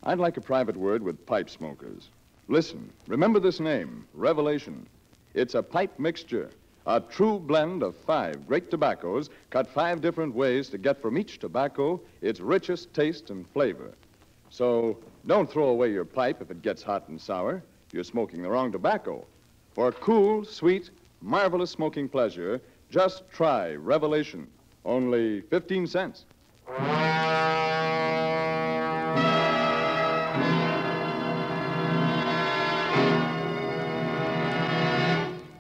I'd like a private word with pipe smokers. Listen, remember this name, Revelation. It's a pipe mixture, a true blend of 5 great tobaccos cut 5 different ways to get from each tobacco its richest taste and flavor. So don't throw away your pipe if it gets hot and sour. You're smoking the wrong tobacco. For cool, sweet, marvelous smoking pleasure, just try Revelation. Only 15 cents.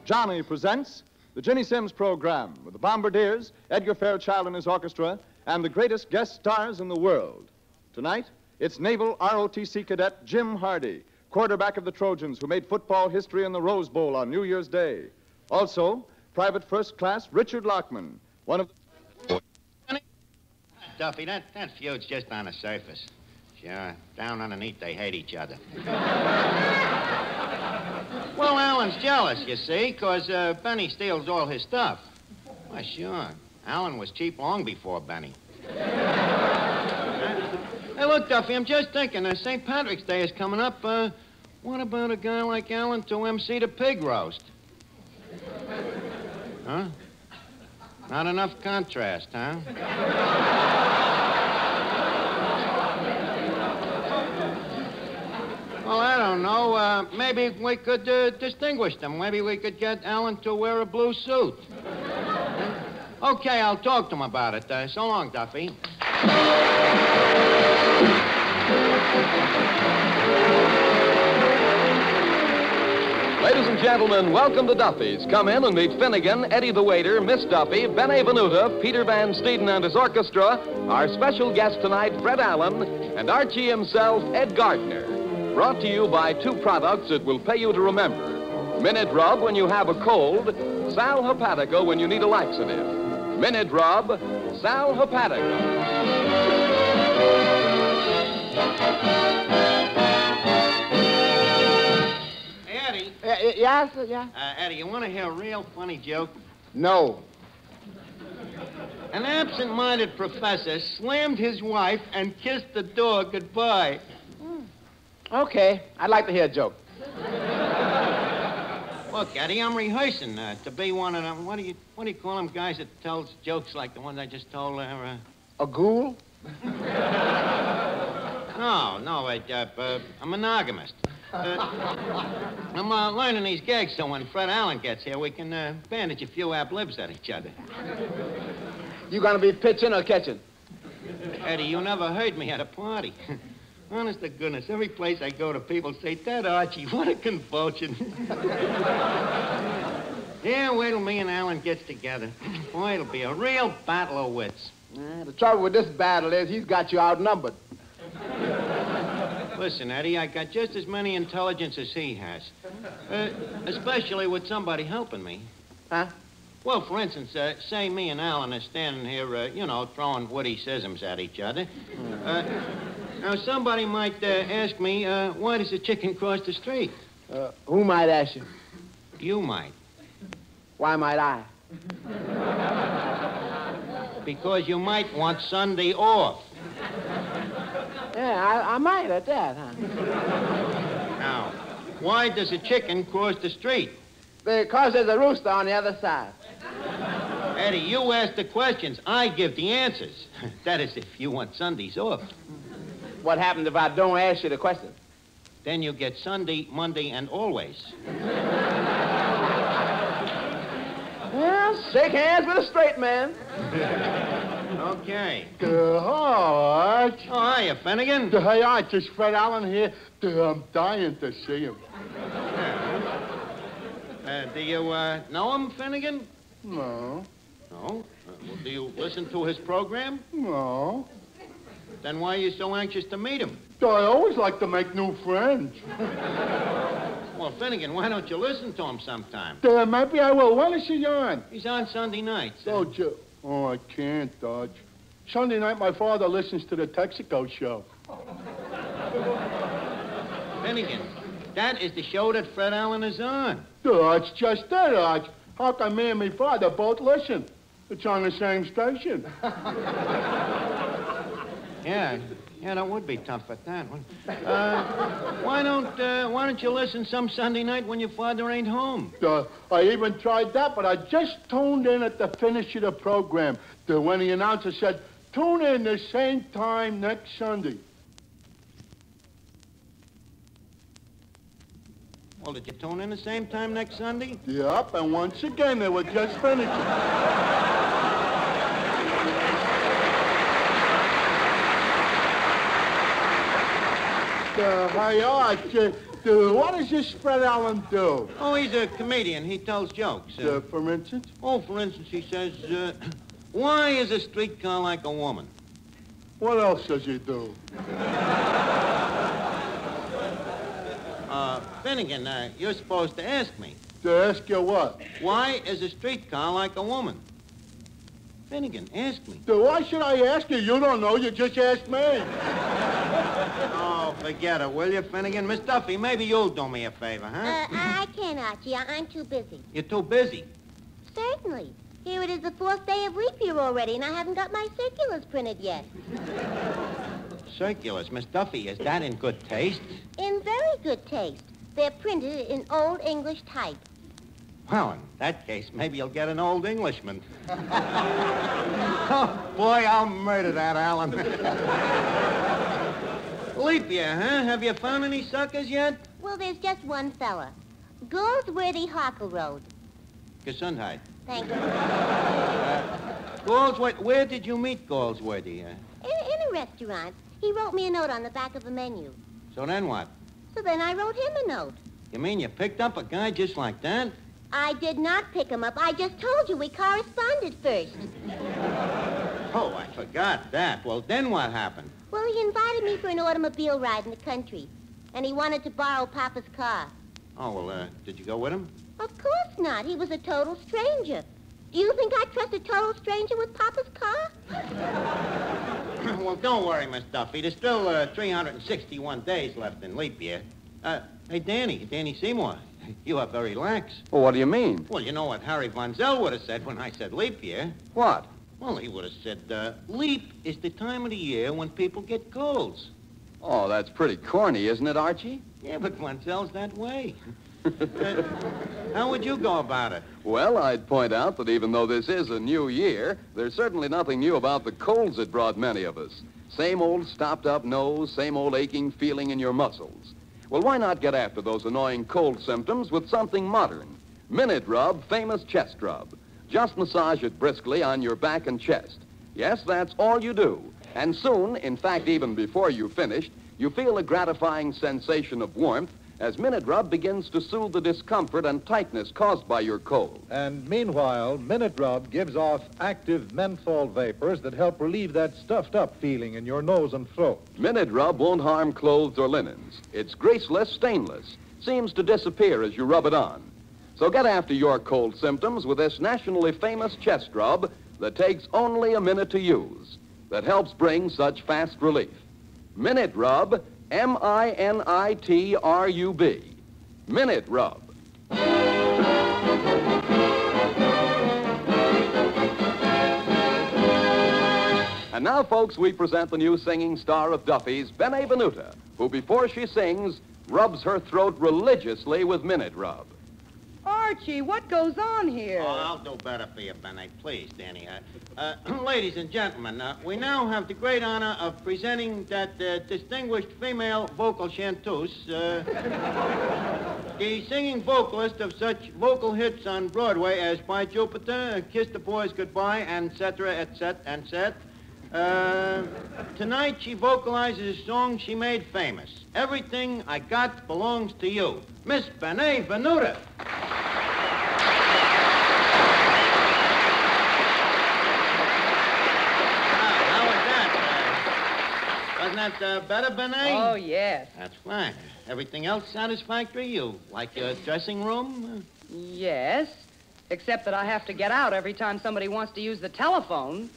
Johnny presents the Ginny Simms program with the Bombardiers, Edgar Fairchild and his orchestra, and the greatest guest stars in the world. Tonight, it's Naval ROTC cadet Jim Hardy, quarterback of the Trojans who made football history in the Rose Bowl on New Year's Day. Also, Private First Class Richard Lockman, one of the... Duffy, that feud's just on the surface. Sure, down underneath they hate each other. Well, Alan's jealous, you see, because Benny steals all his stuff. Why, sure. Alan was cheap long before Benny. Hey, look, Duffy, I'm just thinking, St. Patrick's Day is coming up. What about a guy like Alan to MC the pig roast? Huh? Not enough contrast, huh? Well, I don't know. Maybe we could distinguish them. Maybe we could get Alan to wear a blue suit. Okay, I'll talk to him about it. So long, Duffy. Ladies and gentlemen, welcome to Duffy's. Come in and meet Finnegan, Eddie the waiter, Miss Duffy, Benny Venuta, Peter Van Steeden and his orchestra, our special guest tonight, Fred Allen, and Archie himself, Ed Gardner. Brought to you by 2 products that will pay you to remember. Minute Rub when you have a cold, Sal Hepatica when you need a laxative. Minute Rub, Sal Hepatica. Hey, Eddie. Yes, yeah? Eddie, you want to hear a real funny joke? No. An absent-minded professor slammed his wife and kissed the dog goodbye. Okay, I'd like to hear a joke. Look, Eddie, I'm rehearsing to be one of them. What do you call them guys that tells jokes like the ones I just told? A ghoul? No, I'm monogamist. I'm learning these gags so when Fred Allen gets here, we can bandage a few ab-libs at each other. You gonna be pitching or catching? Eddie, you never heard me at a party. Honest to goodness, every place I go to, people say, that Archie, what a convulsion. Yeah, wait till me and Alan gets together. Boy, it'll be a real battle of wits. The trouble with this battle is he's got you outnumbered. Listen, Eddie, I got just as many intelligence as he has. Especially with somebody helping me. Huh? Well, for instance, say me and Alan are standing here, throwing witticisms at each other. Now, somebody might ask me, why does a chicken cross the street? Who might ask you? You might. Why might I? Because you might want Sunday off. Yeah, I might at that, huh? Now, why does a chicken cross the street? Because there's a rooster on the other side. Eddie, you ask the questions. I give the answers. That is, if you want Sundays off. What happens if I don't ask you the question? Then you get Sunday, Monday, and always. Well, shake hands with a straight man. Okay. Hi, Arch. Oh, hiya, Finnegan. Hey, Arch, it's Fred Allen here. I'm dying to see him. Do you know him, Finnegan? No. No? Well, do you listen to his program? No. Then why are you so anxious to meet him? I always like to make new friends. Well, Finnegan, why don't you listen to him sometime? Maybe I will. When is he on? He's on Sunday nights. Oh, I can't, Dodge. Sunday night, my father listens to the Texaco show. Finnegan, that is the show that Fred Allen is on. It's just that, Arch. How come me and my father both listen? It's on the same station. Yeah, that would be tough at that one. Why don't you listen some Sunday night when your father ain't home? I even tried that, but I just tuned in at the finish of the program. When the announcer said, tune in the same time next Sunday. Well, did you tune in the same time next Sunday? Yep, and once again, they were just finishing. Hi, Arch. What does this Fred Allen do? Oh, he's a comedian. He tells jokes. For instance? Oh, for instance, he says, why is a streetcar like a woman? What else does he do? Finnegan, you're supposed to ask me. To ask you what? Why is a streetcar like a woman? Finnegan, ask me. Why should I ask you? You don't know. You just asked me. Oh, forget it, will you, Finnegan? Miss Duffy, maybe you'll do me a favor, huh? I can't, Archie. I'm too busy. You're too busy. Certainly. Here it is the 4th day of leap year already, and I haven't got my circulars printed yet. Circulars, Miss Duffy, is that in good taste? In very good taste. They're printed in Old English type. Well, in that case, maybe you'll get an Old Englishman. Oh, boy, I'll murder that Allen. Leap year, huh? Have you found any suckers yet? Well, there's just one fella. Goldsworthy Harkleroad. Gesundheit. Thank you. Goldsworthy, where did you meet Goldsworthy? In a restaurant. He wrote me a note on the back of the menu. So then what? So then I wrote him a note. You mean you picked up a guy just like that? I did not pick him up. I just told you we corresponded first. Oh, I forgot that. Well, then what happened? Well, he invited me for an automobile ride in the country, and he wanted to borrow Papa's car. Oh, well, did you go with him? Of course not. He was a total stranger. Do you think I'd trust a total stranger with Papa's car? Well, don't worry, Miss Duffy. There's still 361 days left in leap year. Hey, Danny Seymour, you are very lax. Well, what do you mean? Well, you know what Harry Von Zell would have said when I said leap year. What? Well, he would have said, leap is the time of the year when people get colds. Oh, that's pretty corny, isn't it, Archie? Yeah, but Von Zell's that way. How would you go about it? Well, I'd point out that even though this is a new year, there's certainly nothing new about the colds that brought many of us. Same old stopped-up nose, same old aching feeling in your muscles. Well, why not get after those annoying cold symptoms with something modern? Minute Rub Famous Chest Rub. Just massage it briskly on your back and chest. Yes, that's all you do. And soon, in fact, even before you've finished, you feel a gratifying sensation of warmth as Minute Rub begins to soothe the discomfort and tightness caused by your cold. And meanwhile, Minute Rub gives off active menthol vapors that help relieve that stuffed-up feeling in your nose and throat. Minute Rub won't harm clothes or linens. It's greaseless, stainless, seems to disappear as you rub it on. So get after your cold symptoms with this nationally famous chest rub that takes only a minute to use, that helps bring such fast relief. Minute Rub, M-I-N-I-T-R-U-B. Minute Rub. And now, folks, we present the new singing star of Duffy's, Bene Venuta, who, before she sings, rubs her throat religiously with Minute Rub. Archie, what goes on here? Oh, I'll do better for you, Benny. Please, Danny. Ladies and gentlemen, we now have the great honor of presenting that distinguished female vocal chanteuse, the singing vocalist of such vocal hits on Broadway as By Jupiter, Kiss the Boys Goodbye, and et cetera, and set. Tonight she vocalizes a song she made famous. Everything I Got Belongs to You. Miss Bene Venuta. Wasn't that better, Bene? Oh, yes. That's fine. Everything else satisfactory? You like your dressing room? Yes, except that I have to get out every time somebody wants to use the telephone.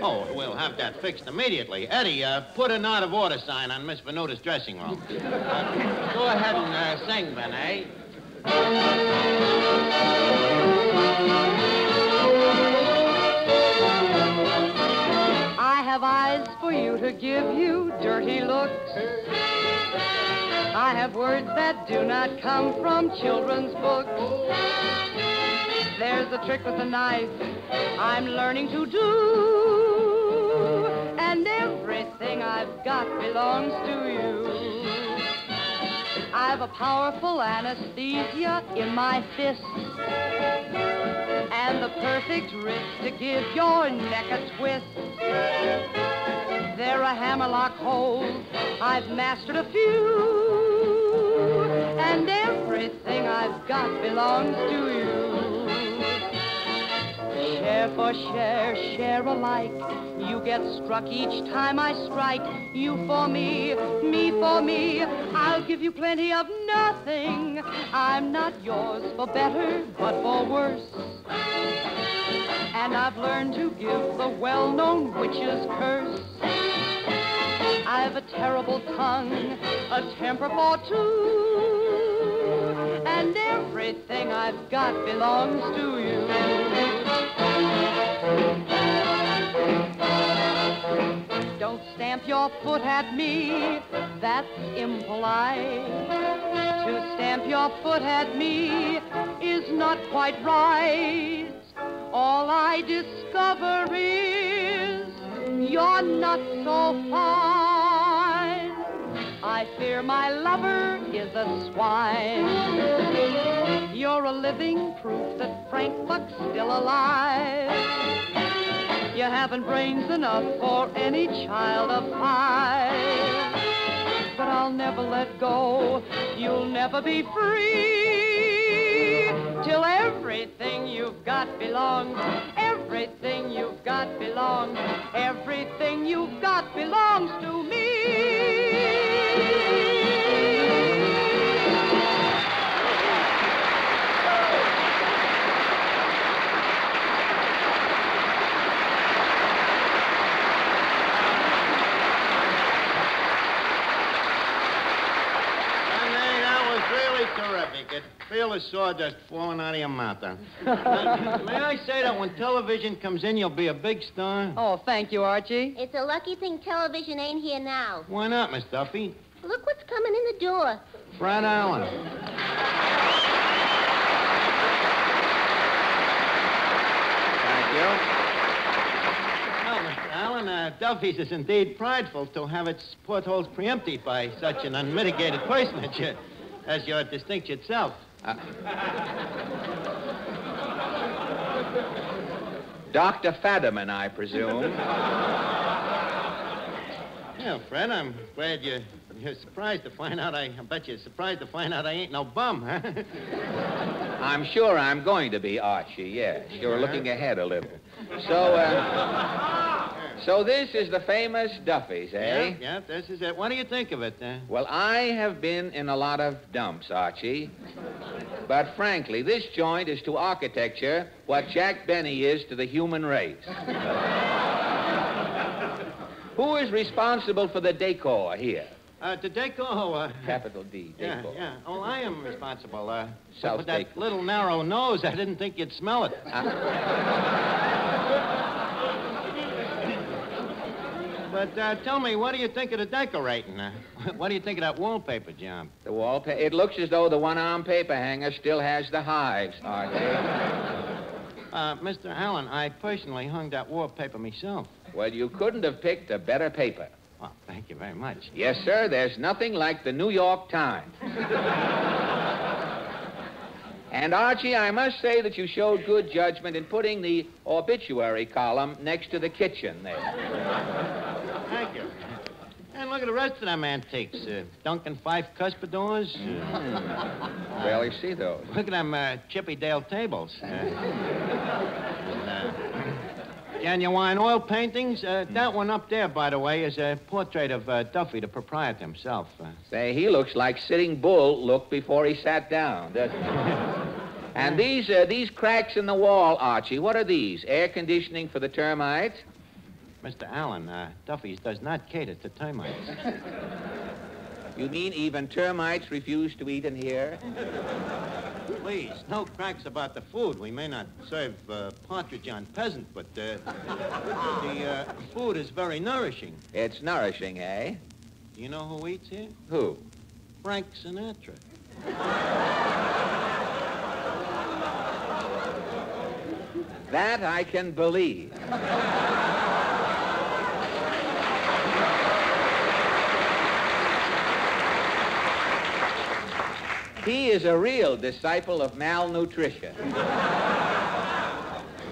Oh, we'll have that fixed immediately. Eddie, put an out-of-order sign on Miss Venuta's dressing room. Go ahead and sing, Bene. I have eyes eyes for you to give you dirty looks. I have words that do not come from children's books. There's a trick with a knife I'm learning to do, and everything I've got belongs to you. I've a powerful anesthesia in my fists, and the perfect wrist to give your neck a twist. There are hammerlock holes, I've mastered a few, and everything I've got belongs to you. Share for share, share alike. You get struck each time I strike. You for me for me. I'll give you plenty of nothing. I'm not yours for better, but for worse. And I've learned to give the well-known witch's curse. I've a terrible tongue, a temper for two, and everything I've got belongs to you. Don't stamp your foot at me, that's impolite. To stamp your foot at me is not quite right. All I discover is you're not so fine. I fear my lover is a swine. You're a living proof that Frank Buck's still alive. You haven't brains enough for any child of 5. But I'll never let go. You'll never be free till everything you've got belongs. Everything you've got belongs. Everything you've got belongs to me. Terrific. It feel the sawdust falling out of your mouth. May I say that when television comes in, you'll be a big star? Oh, thank you, Archie. It's a lucky thing television ain't here now. Why not, Miss Duffy? Look what's coming in the door. Fred Allen. Thank you. Well, Mr. Allen, Duffy's is indeed prideful to have its portholes preempted by such an unmitigated personage as your distinction itself. Dr. Fadiman, I presume. Yeah, Fred, I'm glad you're surprised to find out I bet you're surprised to find out I ain't no bum, huh? I'm sure I'm going to be, Archie, yes. You're looking ahead a little. So this is the famous Duffy's, eh? Yeah, this is it. What do you think of it? Well, I have been in a lot of dumps, Archie. But frankly, this joint is to architecture what Jack Benny is to the human race. Who is responsible for the decor here? The decor, Capital D, decor. Yeah. Oh, I am responsible. South with that decor. little narrow nose, I didn't think you'd smell it. But tell me, what do you think of the decorating? What do you think of that wallpaper job? The wallpaper? It looks as though the one-arm paper hanger still has the hives, Archie. Mr. Allen, I personally hung that wallpaper myself. Well, you couldn't have picked a better paper. Well, thank you very much. Yes, sir, there's nothing like the New York Times. And, Archie, I must say that you showed good judgment in putting the obituary column next to the kitchen there. Thank you. And look at the rest of them antiques. Duncan Fife cuspidors. Barely see those. Look at them Chippy Dale tables. Genuine oil paintings. That one up there, by the way, is a portrait of Duffy, the proprietor himself. Say, he looks like Sitting Bull looked before he sat down, doesn't he? And these cracks in the wall, Archie, what are these? Air conditioning for the termites? Mr. Allen, Duffy's does not cater to termites. You mean even termites refuse to eat in here? Please, no cracks about the food. We may not serve partridge on peasant, but the food is very nourishing. It's nourishing, eh? Do you know who eats here? Who? Frank Sinatra. That I can believe. He is a real disciple of malnutrition.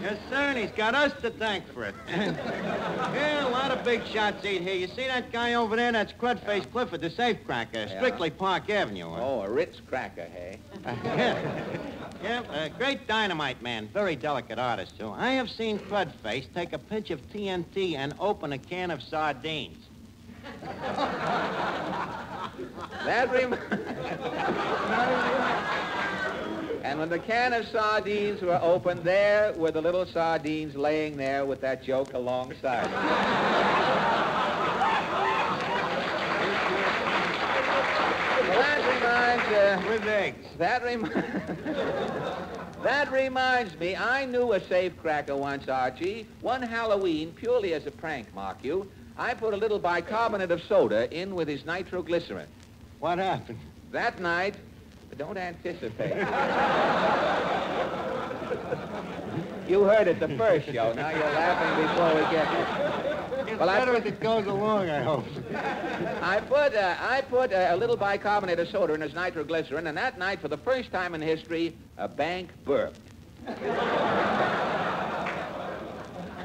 Yes, sir, and he's got us to thank for it. Yeah, a lot of big shots eat here. You see that guy over there? That's Crud-Face Clifford, the safecracker, strictly Park Avenue. Oh, a Ritz cracker, hey? Yeah, great dynamite man, very delicate artist, too. I have seen Crud-Face take a pinch of TNT and open a can of sardines. And when the can of sardines were opened, there were the little sardines laying there with that joke alongside. With eggs. That reminds me, I knew a safecracker once, Archie. One Halloween, purely as a prank, mark you, I put a little bicarbonate of soda in with his nitroglycerin. What happened? That night, don't anticipate. You heard it the first show. Now you're laughing before we get there. It's better as it goes along, I hope. I put a little bicarbonate of soda in his nitroglycerin, and that night, for the first time in history, a bank burped.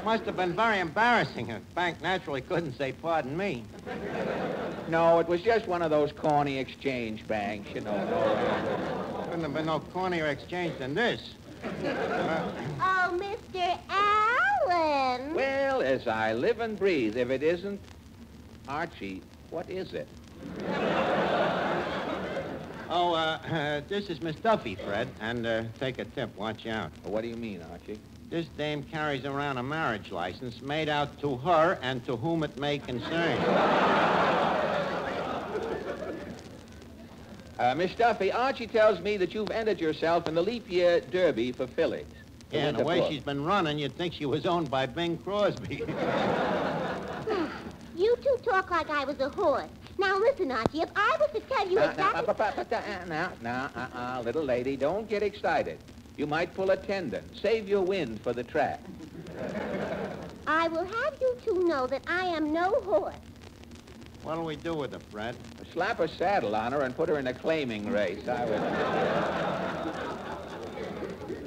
Must have been very embarrassing. A bank naturally couldn't say, pardon me. No, it was just one of those corny exchange banks, you know. Couldn't have been no cornier exchange than this. Oh, Mr. Allen. Well, as I live and breathe, if it isn't Archie, what is it? Oh, this is Miss Duffy, Fred, and take a tip. Watch out. What do you mean, Archie? This dame carries around a marriage license made out to her and to whom it may concern. Miss Duffy, Archie tells me that you've entered yourself in the leap year derby for fillies. Yeah, and the way she's been running, you'd think she was owned by Bing Crosby. You two talk like I was a horse. Now listen, Archie, if I was to tell you exactly... Now, little lady, don't get excited. You might pull a tendon. Save your wind for the track. I will have you two know that I am no horse. What'll we do with her, Fred? Slap a saddle on her and put her in a claiming race. I would...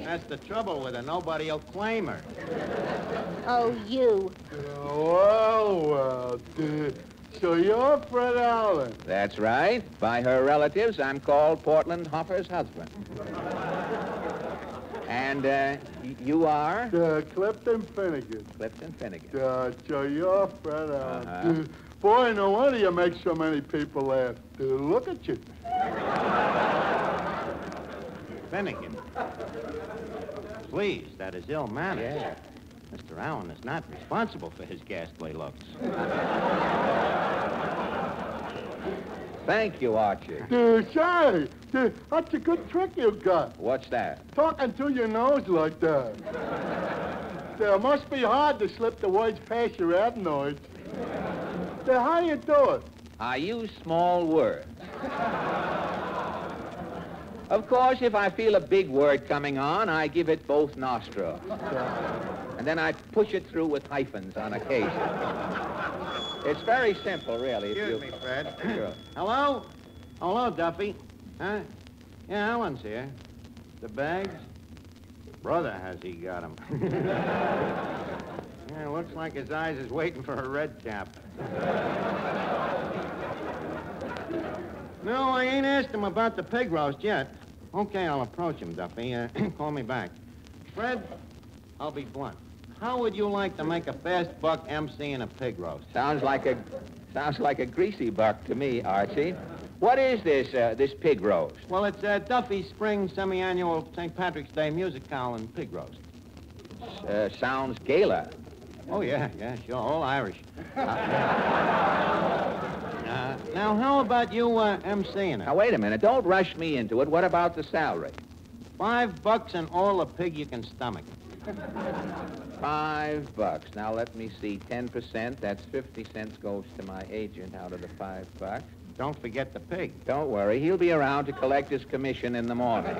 That's the trouble with her. Nobody'll claim her. Oh, you. Well, so you're Fred Allen. That's right. By her relatives, I'm called Portland Hoffer's husband. And you are? Clifton Finnegan. Clifton Finnegan. So you're Fred Allen. Boy, no wonder you make so many people laugh. Look at you. Finnegan. Please, that is ill mannered. Yeah. Mr. Allen is not responsible for his ghastly looks. Thank you, Archie. Say, that's a good trick you've got. What's that? Talking to your nose like that. It must be hard to slip the words past your adenoids. How you do it? I use small words. Of course, if I feel a big word coming on, I give it both nostrils. And then I push it through with hyphens on occasion. It's very simple, really. Excuse me, Fred. Sure. Hello? Hello, Duffy. Huh? Yeah, Alan's here. The bags? Brother, has he got 'em? Yeah, looks like his eyes is waiting for a red cap. No, I ain't asked him about the pig roast yet. Okay, I'll approach him, Duffy. Call me back. Fred, I'll be blunt. How would you like to make a fast buck MC in a pig roast? Sounds like a greasy buck to me, Archie. What is this pig roast? Well, it's Duffy's spring semi-annual St. Patrick's Day music hall and pig roast. Sounds gala. Oh, yeah, sure, all Irish. Now, how about you MCing it? Now, wait a minute. Don't rush me into it. What about the salary? $5 and all the pig you can stomach. $5. Now, let me see. 10%, that's 50 cents goes to my agent out of the $5. Don't forget the pig. Don't worry. He'll be around to collect his commission in the morning.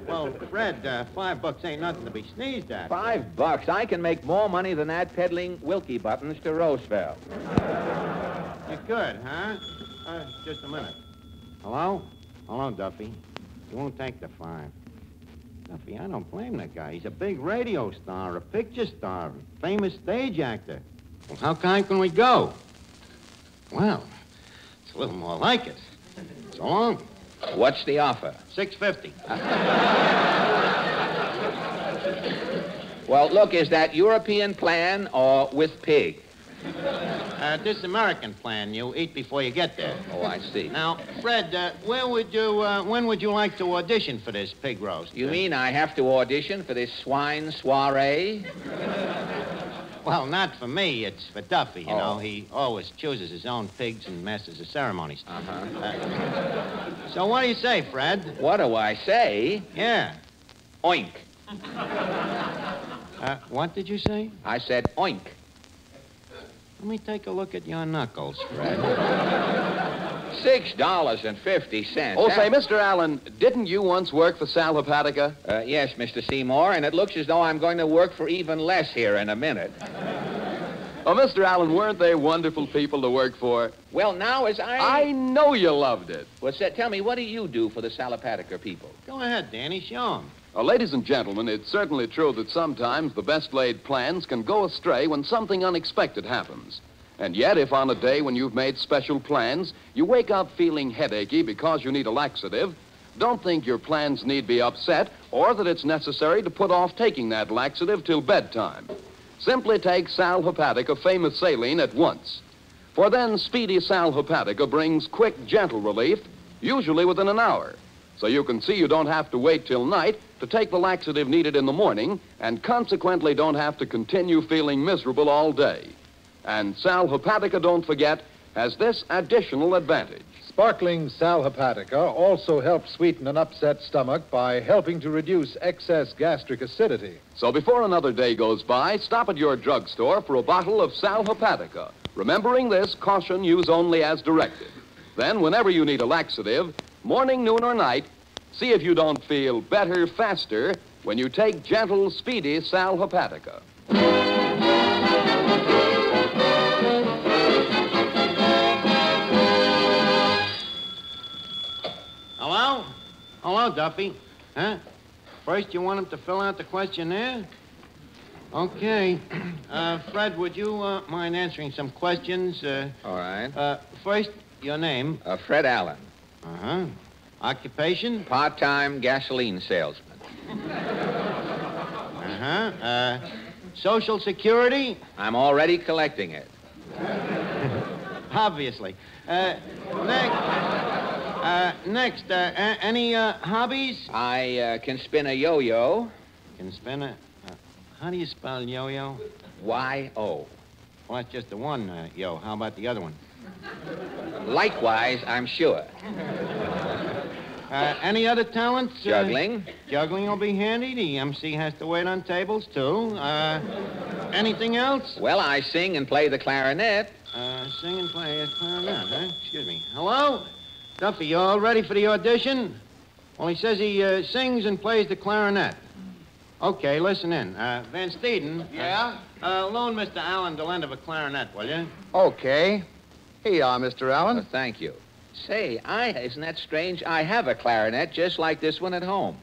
Well, Fred, $5 ain't nothing to be sneezed at. $5? I can make more money than that peddling Wilkie buttons to Roosevelt. You could, huh? Just a minute. Hello? Hello, Duffy. You won't take the 5. Duffy, I don't blame that guy. He's a big radio star, a picture star, a famous stage actor. Well, how kind can we go? Well, it's a little more like it. So long. What's the offer? $6.50. Well, look, is that European plan or with pig? This American plan, you eat before you get there. Oh, I see. Now, Fred, when would you like to audition for this pig roast? You mean I have to audition for this swine soiree? Well, not for me. It's for Duffy, you Oh. know. He always chooses his own pigs and masters the ceremonies. Uh-huh. So what do you say, Fred? What do I say? Yeah. Oink. What did you say? I said oink. Let me take a look at your knuckles, Fred. $6.50. Oh, say, Mr. Allen, didn't you once work for Sal Hepatica? Yes, Mr. Seymour, and it looks as though I'm going to work for even less here in a minute. Oh, Mr. Allen, weren't they wonderful people to work for? Well, now as I know you loved it. Well, tell me, what do you do for the Salopatica people? Go ahead, Danny. Show 'em. Ladies and gentlemen, it's certainly true that sometimes the best-laid plans can go astray when something unexpected happens. And yet, if on a day when you've made special plans, you wake up feeling headachy because you need a laxative, don't think your plans need be upset or that it's necessary to put off taking that laxative till bedtime. Simply take Sal Hepatica Famous Saline at once. For then, speedy Sal Hepatica brings quick, gentle relief, usually within an hour. So you can see you don't have to wait till night to take the laxative needed in the morning and consequently don't have to continue feeling miserable all day. And Sal Hepatica, don't forget, has this additional advantage. Sparkling Sal Hepatica also helps sweeten an upset stomach by helping to reduce excess gastric acidity. So before another day goes by, stop at your drugstore for a bottle of Sal Hepatica. Remembering this, caution, use only as directed. Then, whenever you need a laxative, morning, noon, or night, see if you don't feel better, faster, when you take gentle, speedy Sal Hepatica. Hello? Hello, Duffy. Huh? First, you want him to fill out the questionnaire? Okay. Fred, would you mind answering some questions? All right. First, your name. Fred Allen. Uh-huh. Occupation? Part-time gasoline salesman. Uh-huh. Social Security? I'm already collecting it. Obviously. Next, any hobbies? I can spin a yo-yo. Can spin a... how do you spell yo-yo? Y-O. Well, that's just the one, yo. How about the other one? Likewise, I'm sure. Any other talents? Juggling. Juggling will be handy. The MC has to wait on tables, too. Anything else? Well, I sing and play the clarinet. Sing and play a clarinet, huh? Excuse me. Hello? Duffy, you all ready for the audition? Well, he says he sings and plays the clarinet. Okay, listen in. Van Steeden. Yeah? Loan Mr. Allen the lend of a clarinet, will you? Okay. Here you are, Mr. Allen. Thank you. Say, isn't that strange? I have a clarinet just like this one at home.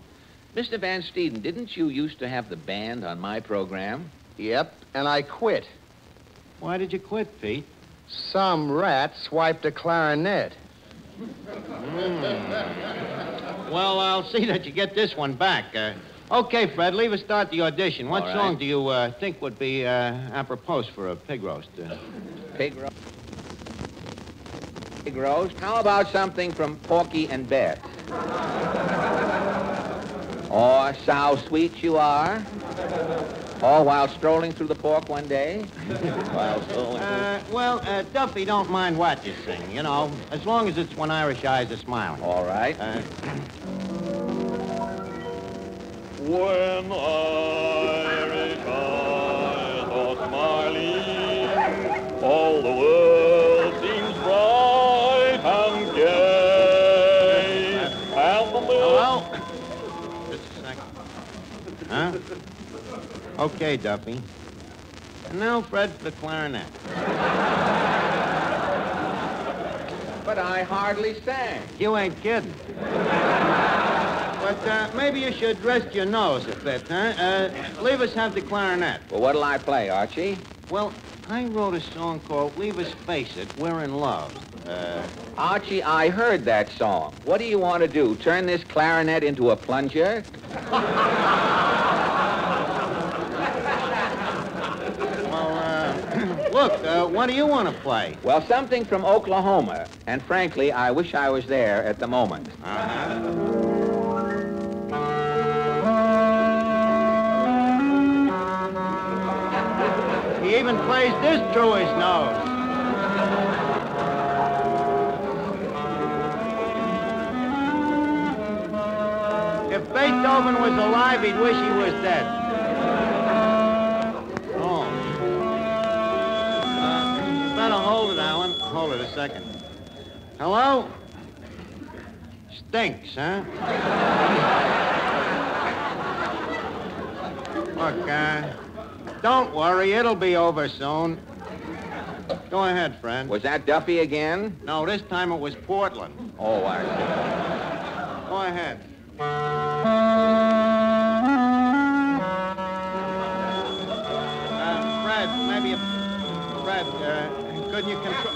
Mr. Van Steeden, didn't you used to have the band on my program? Yep, and I quit. Why did you quit, Pete? Some rat swiped a clarinet. Well, I'll see that you get this one back. Okay, Fred, leave us start the audition. What All right. song do you think would be apropos for a pig roast? Pig roast. Pig roast? How about something from Porky and Bess? Or So Sweet You Are? Or While Strolling Through the Pork One Day? While strolling Well, Duffy don't mind what you sing, you know, as long as it's When Irish Eyes Are Smiling. All right. When I retire, though smiling, all the world seems bright and gay. And the Hello? Just a second. Huh? Okay, Duffy. And now, Fred, for the clarinet. But I hardly sang. You ain't kidding. But maybe you should rest your nose a bit, huh? Leave us have the clarinet. Well, what'll I play, Archie? Well, I wrote a song called Leave Us Face It, We're in Love. Archie, I heard that song. What do you want to do? Turn this clarinet into a plunger? Look, what do you want to play? Well, something from Oklahoma. And frankly, I wish I was there at the moment. He even plays this through his nose. If Beethoven was alive, he'd wish he was dead. Oh. You better hold it, Alan. Hold it a second. Hello? Stinks, huh? Look, don't worry. It'll be over soon. Go ahead, friend. Was that Duffy again? No, this time it was Portland. Oh, I see. Go ahead. Fred, Fred, couldn't you control...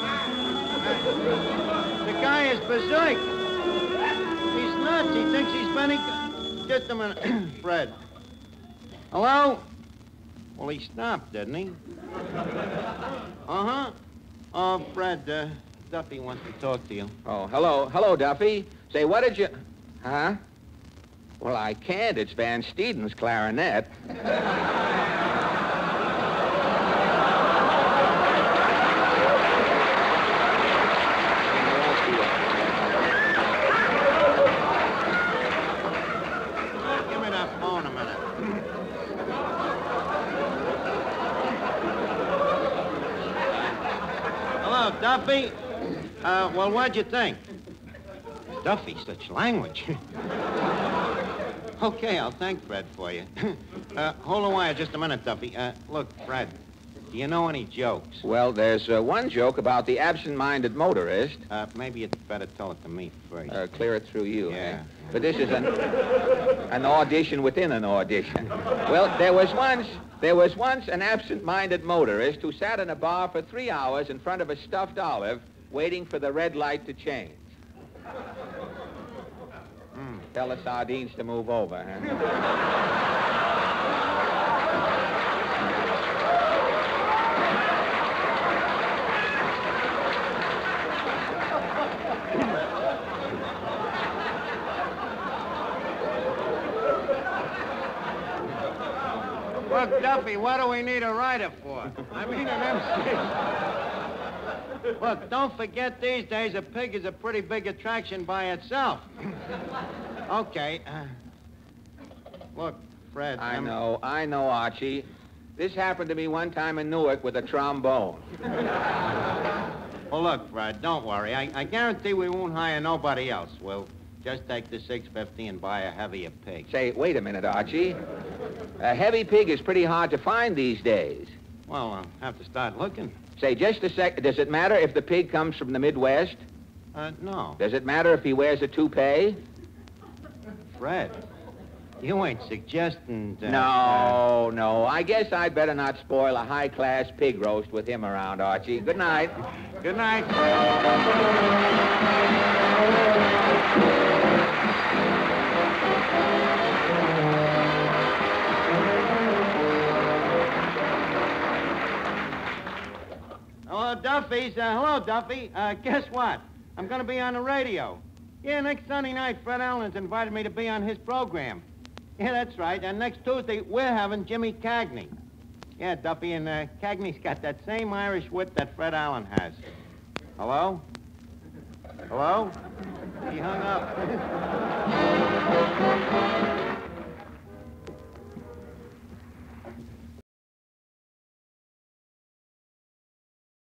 the guy is berserk. He's nuts. He thinks he's Benny... Just a minute. Fred. Hello? Well, he stopped, didn't he? Uh-huh. Oh, Fred, Duffy wants to talk to you. Oh, hello. Hello, Duffy. Say, what did you... Huh? Well, I can't. It's Van Steeden's clarinet. Give me that phone a minute. Hello, Duffy. Well, what'd you think? Duffy, such language. Okay, I'll thank Fred for you. Hold on wire just a minute, Duffy. Look, Fred, do you know any jokes? Well, there's one joke about the absent-minded motorist. Maybe you'd better tell it to me first. Clear it through you, Yeah. eh? But this is an audition within an audition. Well, there was once an absent-minded motorist who sat in a bar for 3 hours in front of a stuffed olive waiting for the red light to change. Tell the sardines to move over, huh? Look, Duffy, what do we need a writer for? I mean an MC. Look, don't forget these days a pig is a pretty big attraction by itself. Okay. Look, Fred. I know, Archie. This happened to me one time in Newark with a trombone. Well, look, Fred, don't worry. I guarantee we won't hire nobody else. We'll just take the $6.50 and buy a heavier pig. Say, wait a minute, Archie. A heavy pig is pretty hard to find these days. Well, I'll have to start looking. Say, just a sec. Does it matter if the pig comes from the Midwest? No. Does it matter if he wears a toupee? Fred, you ain't suggesting... No. I guess I'd better not spoil a high-class pig roast with him around, Archie. Good night. Good night. Hello, Duffy's. Hello, Duffy. Guess what? I'm going to be on the radio. Yeah, next Sunday night, Fred Allen's invited me to be on his program. Yeah, that's right. And next Tuesday, we're having Jimmy Cagney. Yeah, Duffy, and Cagney's got that same Irish wit that Fred Allen has. Hello? Hello? He hung up.